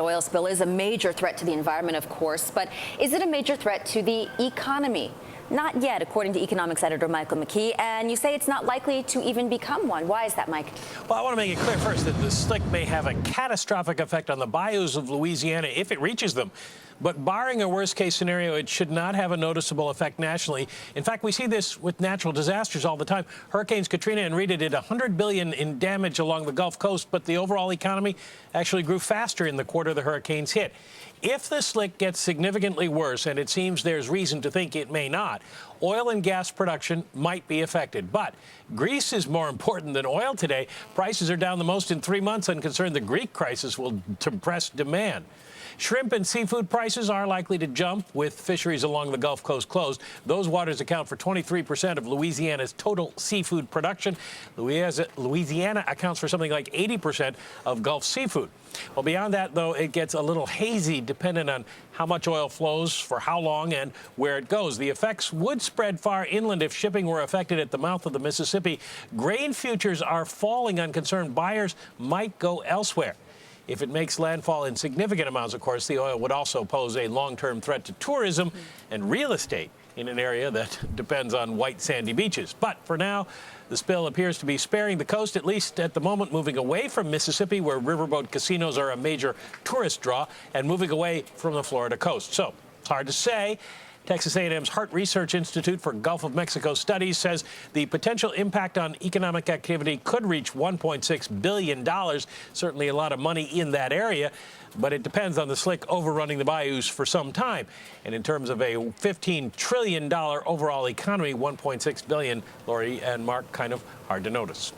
that oil spill is a major threat to the environment, of course, but is it a major threat to the economy? Not yet, according to economics editor Michael McKee, and you say it's not likely to even become one. Why is that, Mike? Well, I want to make it clear first that the slick may have a catastrophic effect on the bayous of Louisiana if it reaches them. But barring a worst-case scenario, it should not have a noticeable effect nationally. In fact, we see this with natural disasters all the time. Hurricanes Katrina and Rita did $100 billion in damage along the Gulf Coast, but the overall economy actually grew faster in the quarter the hurricanes hit. If the slick gets significantly worse, and it seems there's reason to think it may not, oil and gas production might be affected. But grease is more important than oil today. Prices are down the most in 3 months, and concerned the Greek crisis will depress demand. Shrimp and seafood prices are likely to jump with fisheries along the Gulf Coast closed. Those waters account for 23% of Louisiana's total seafood production. Louisiana accounts for something like 80% of Gulf seafood. Well, beyond that, though, it gets a little hazy depending on how much oil flows, for how long, and where it goes. The effects would spread far inland if shipping were affected at the mouth of the Mississippi. Grain futures are falling on concern buyers might go elsewhere. If it makes landfall in significant amounts, of course, the oil would also pose a long-term threat to tourism and real estate in an area that depends on white sandy beaches. But for now, the spill appears to be sparing the coast, at least at the moment, moving away from Mississippi, where riverboat casinos are a major tourist draw, and moving away from the Florida coast. So it's hard to say. Texas A&M's Hart Research Institute for Gulf of Mexico Studies says the potential impact on economic activity could reach $1.6 billion. Certainly a lot of money in that area, but it depends on the slick overrunning the bayous for some time. And in terms of a $15 trillion overall economy, $1.6 billion, Lori and Mark, kind of hard to notice.